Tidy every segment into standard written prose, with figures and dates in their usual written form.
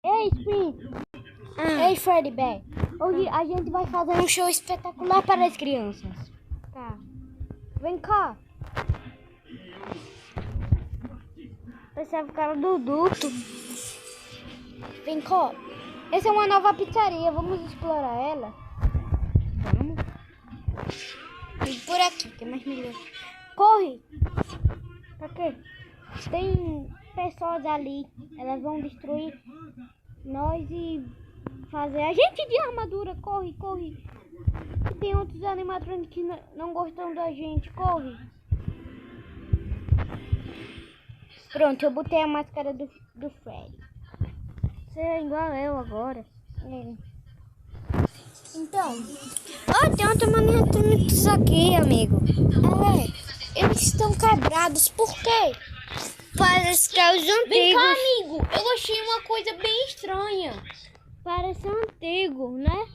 Ei, Spring! Ei, Freddy Bear! Hoje a gente vai fazer um show espetacular para as crianças. Tá. Vem cá. Esse o cara do duto. Vem cá. Essa é uma nova pizzaria. Vamos explorar ela? Vamos. E por aqui, que é mais melhor. Corre! Pra quê? Tem pessoas ali. Elas vão destruir nós e fazer a gente de armadura. Corre, corre. E tem outros animatrônicos que não gostam da gente. Corre. Pronto, eu botei a máscara do Freddy. Você é igual eu agora. Então. Tem outros animatrônicos aqui, amigo. Eles estão quebrados. Por quê? Parece que é os antigos. Vem cá, amigo. Eu achei uma coisa bem estranha. Parece antigo, né?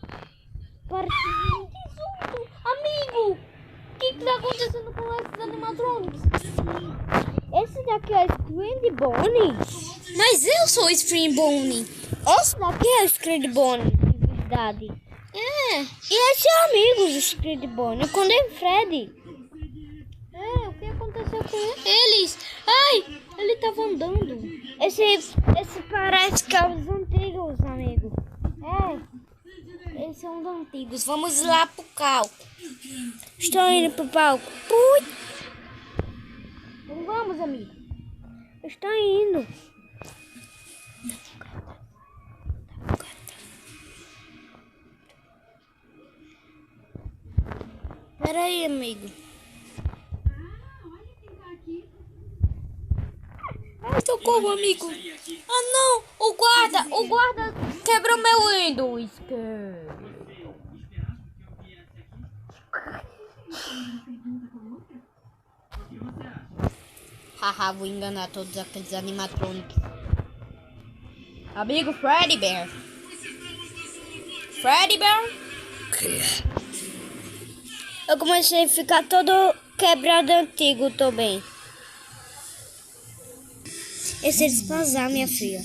Parece um tesouro. Amigo, o que está acontecendo com esses animatrônicos? Esse daqui é o Spring Bonnie. Mas eu sou o Spring Bonnie. Esse daqui é o Spring Bonnie, de verdade. E esse é amigo do Spring Bonnie. Quando é Freddy. O que aconteceu com eles? Ai, ele tava andando. Esse parece que é os antigos, amigo. Eles são os antigos. Vamos lá pro palco. Estou indo pro palco. Vamos, amigo. Estou indo. Pera aí, amigo. Socorro, amigo. Não. O guarda quebrou meu Windows. Haha, vou enganar todos aqueles animatrônicos. Amigo Freddy Bear. Freddy Bear? Eu comecei a ficar todo quebrado antigo também. Esse é despasar, minha filha.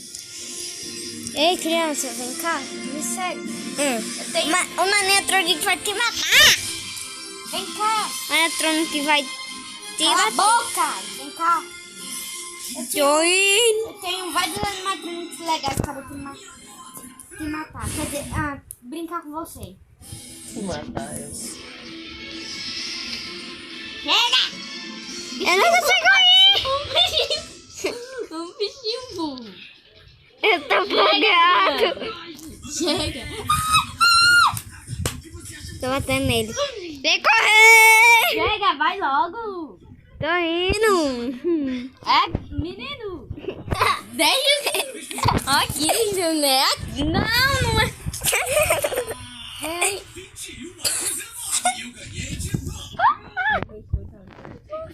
Ei, criança, vem cá. Me segue. O animatrônico vai te matar. Vem cá. O animatrônico vai te matar. Cala a boca. Vem cá. Eu tenho vários animatrônicos legais para te matar. Quer dizer, brincar com você. Se matar eu. Chega! Eu não consigo ir! Um bichinho burro. Eu tô bugado. Chega. Tô batendo nele. Vem correr! Chega, vai logo. Tô indo. Menino. Aqui, né? Não é.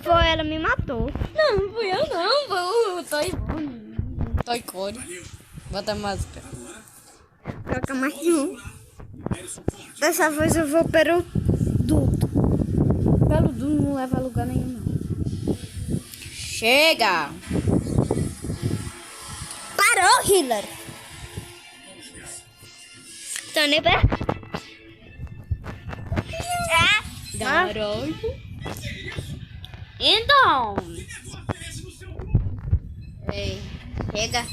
Foi, ela me matou. Não fui eu não, foi o Toy Code. Bota a máscara. Coloca mais um. Dessa vez eu vou pelo duto. Pelo duto não leva a lugar nenhum não. Chega! Parou, Hillary! Tô nem pra... Garoto! Então! Ei, chega!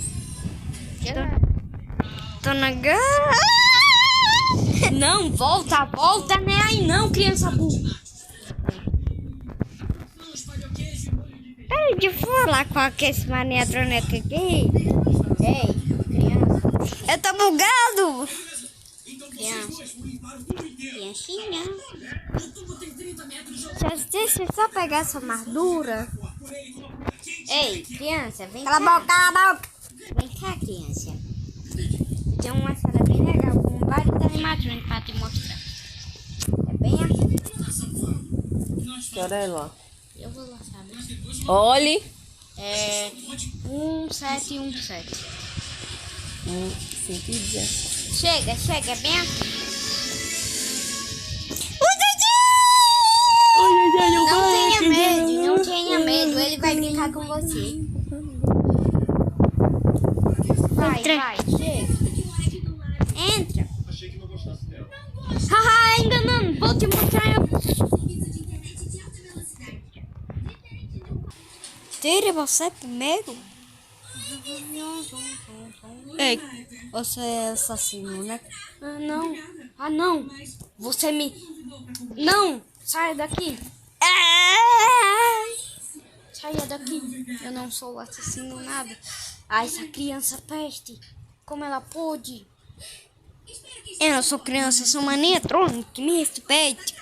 Tô na garra! Não, volta, né? Aí não, criança burra! Para de falar com aquele maniatrônico aqui! Ei, criança! Eu tô bugado! Criancinha! Deixa eu só pegar essa armadura. Ei, criança, vem Cala cá! a boca! Vem cá, criança! Tem uma sala bem legal com vários animatrônicos pra te mostrar. É bem aqui. Olha lá. Eu vou lá, sabe? Olhe. 1717. 117. Chega, é bem aqui. Não tenha medo, ele vai brincar com você. Vai, chega. vou te mostrar. Tira você primeiro. Ei, você é assassino, né? Ah, não. Ah, não. Você me... Não. Saia daqui. Saia daqui. Eu não sou assassino, nada. Ah, essa criança peste. Como ela pôde? Eu não sou criança, eu sou uma animatrônica, me respeite.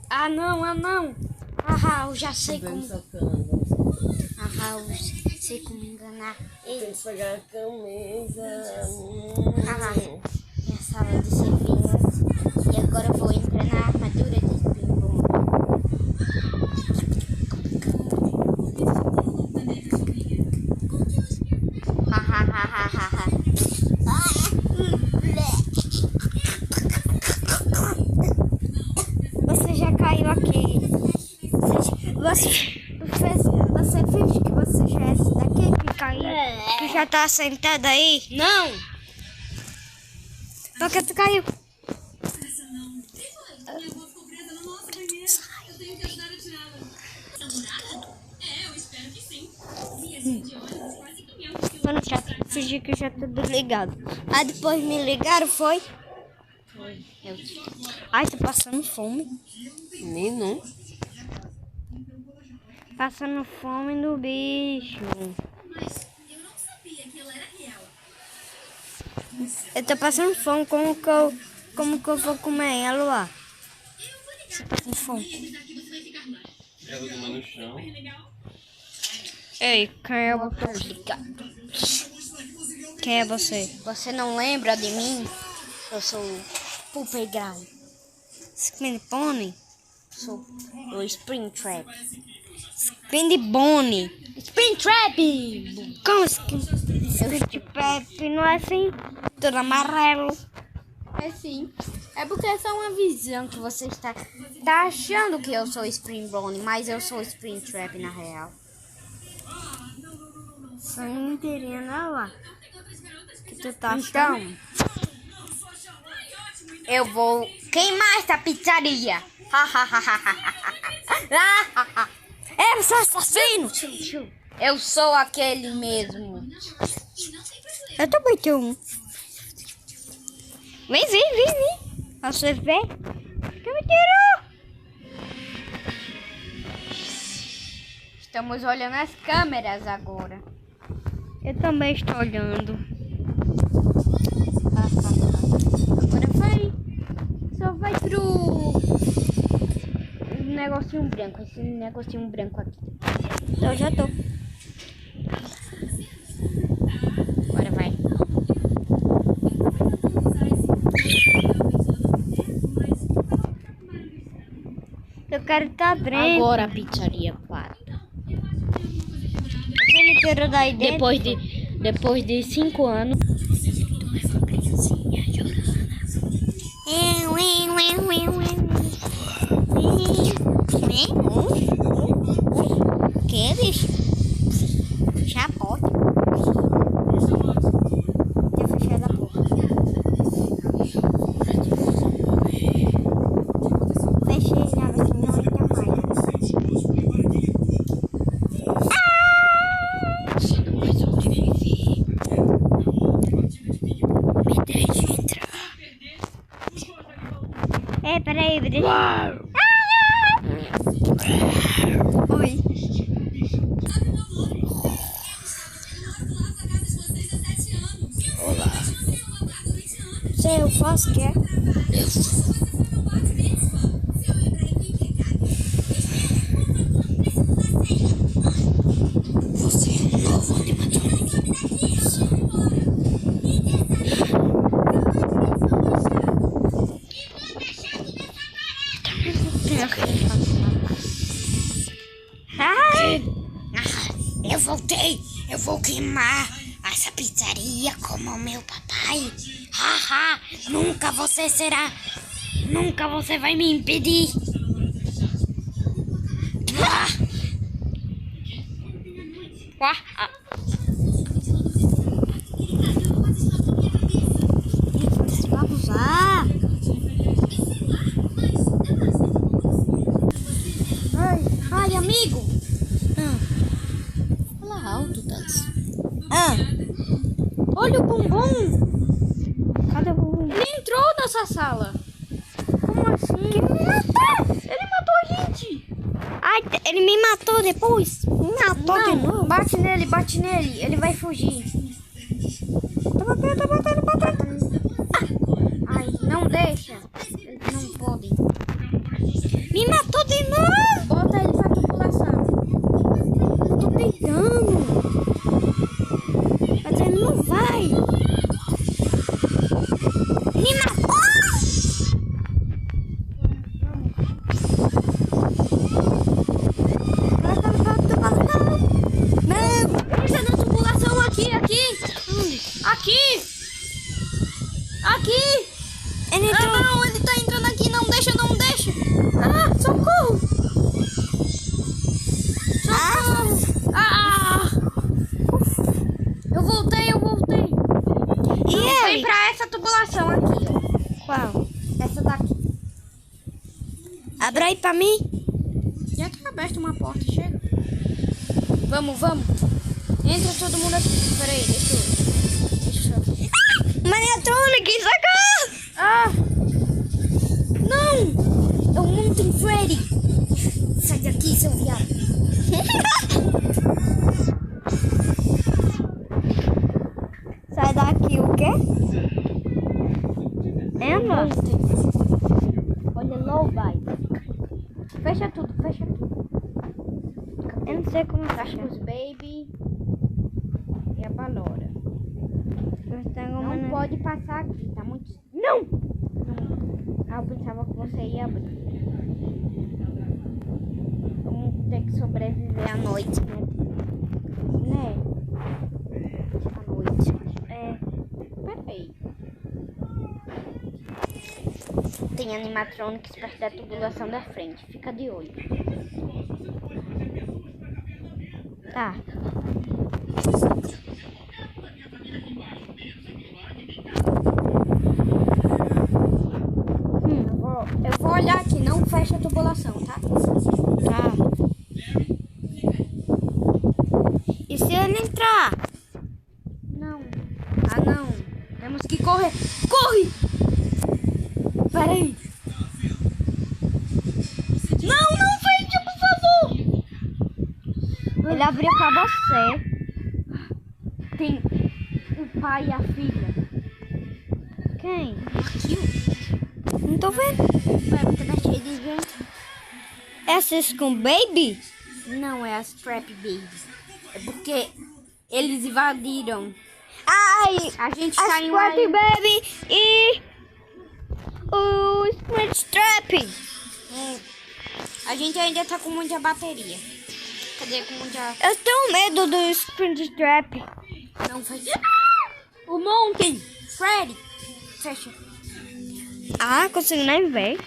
Ah, não, ah, não. Ah, eu já sei como... Ah, eu sei como enganar ele. Pegar a camisa. Minha sala de serviço. E agora eu vou entrar na armadura de Springboard. Você já caiu aqui. Você finge que você já é esse daqui que caiu, que já tá sentado aí? Não! Por que tu caiu? Mano, já fingi que já tudo ligado. Aí depois me ligaram, foi? Ai, tô passando fome. Menino. Passando fome do bicho. Eu tô passando fome, como que eu vou comer ela lá? Você tá com fome? Ela dorme no chão. Ei, quem é você? Quem é você? Você não lembra de mim? Eu sou o Playground. Spin Pony? Sou o Springtrap. Spin Bonnie. Springtrap! Como assim? Spin não é assim? Todo amarelo. É sim. É porque essa é uma visão que você está achando que eu sou Springboard, mas eu sou Springtrap na real. Só não inteirinha não lá. Que tu tá achando? Então, eu vou queimar essa pizzaria. É, você é assassino! Eu sou aquele mesmo. Eu também tenho um. Vem. Você vê? Que me tirou! Estamos olhando as câmeras agora. Eu também estou olhando. Agora vai. Só vai pro negocinho branco. Esse negocinho branco aqui. Eu já tô. Agora vai. Eu quero estar dentro. Agora a pizzaria para. Você me tirou daí dentro? Depois de 5 anos. Que, bicho? Já pode. Tem fechado a porta. Fechei já, mas não entra mais. Você não vai sobreviver. Me deixe entrar. Peraí, Oi. Olá. Sei, eu faço o quê? Você é um novo animatrônico. Isso. Eu voltei. Eu vou queimar essa pizzaria como o meu papai. Haha, nunca você será. Nunca você vai me impedir. Vamos lá. Bumbum. Cadê o Bumbum? Ele entrou nessa sala. Como assim? Que me matou? Ele matou a gente. Ai, ele me matou depois. Me matou de Não, novo. bate nele. Ele vai fugir. Tô batendo. Ai, não deixa. Eles não podem. Me matou de novo. Bota ele pra tripulação. Tô tentando. Mas ele não vai. Me matou. Não. Entra na tripulação aqui. Aqui. Ele entrou. Não, ele tá entrando aqui. Não deixa. Ah, socorro. Eu voltei. E Vem ele? pra essa tubulação aqui, ó. Qual? Essa daqui. Abra aí pra mim. Já tá aberta uma porta, chega. Vamos. Entra todo mundo aqui. Peraí, deixa eu... Maniatronic, socorro! Ah! Não! É o Mountain Freddy! Sai daqui, seu viado! Sai daqui o quê? Entra. Olha, low vai. Fecha tudo. Eu não sei como Cachorros Baby e a Balora. Não Não pode passar aqui, tá muito... Não! Ah, eu pensava que você ia abrir. Vamos ter que sobreviver à noite, né? À noite. Peraí. Tem animatronics perto da tubulação da frente. Fica de olho. Tá. Eu vou olhar aqui, não fecha a tubulação, tá? Tá. E se ele entrar? Não. Ah, não. Temos que correr. Corre! Peraí. Não fecha, por favor! Ele abriu pra você. Tem o pai e a filha. Quem? Aqui, Não tô vendo. vai porque tá cheio de gente. É Cisco Baby? Não, é as Trap Babies. É porque eles invadiram. Ai, A gente a saiu Squad aí. Baby e o Sprint Trap. A gente ainda tá com muita bateria. Cadê com muita... Eu tenho medo do Sprint Trap. Não faz... O Mountain! Freddy! Fecha. Ah, consigo nem ver.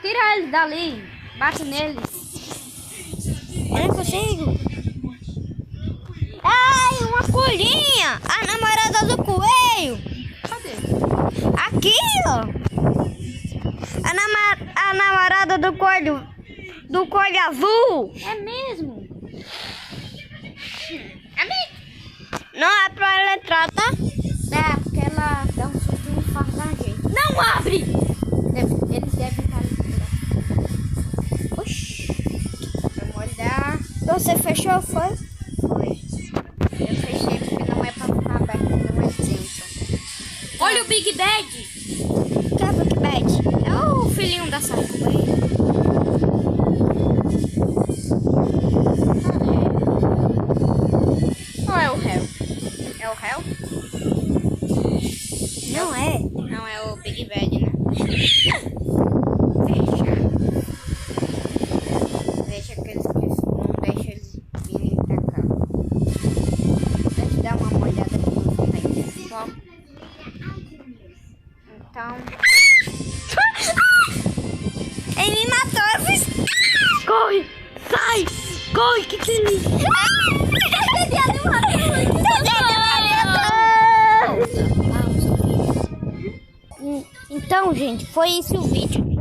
Tira eles dali. Bate neles. Eu não consigo. Ai, uma coelhinha. A namorada do coelho. Cadê? Aqui, ó. A namorada do coelho. Do coelho azul. É mesmo? Não é pra ela entrar, tá? É, porque ela dá um susto e infarto na gente. Não abre! Eles devem estar ali. Oxi. Vamos olhar. Você fechou, foi? Foi. Eu fechei porque não é pra ficar aberto, não é dentro. Olha o Big Bad! Que é Big Bad? É o filhinho da Sakuei. Ou é o réu? É o réu? Não é. Não, é o Big Bad, né? Deixa que eles não deixa eles virem pra cá. Deixa eu dar uma olhada aqui no fundo só. Então. Ele me matou. Eu fiz... Corre! Sai! Corre, que delícia! Então, gente, foi esse o vídeo.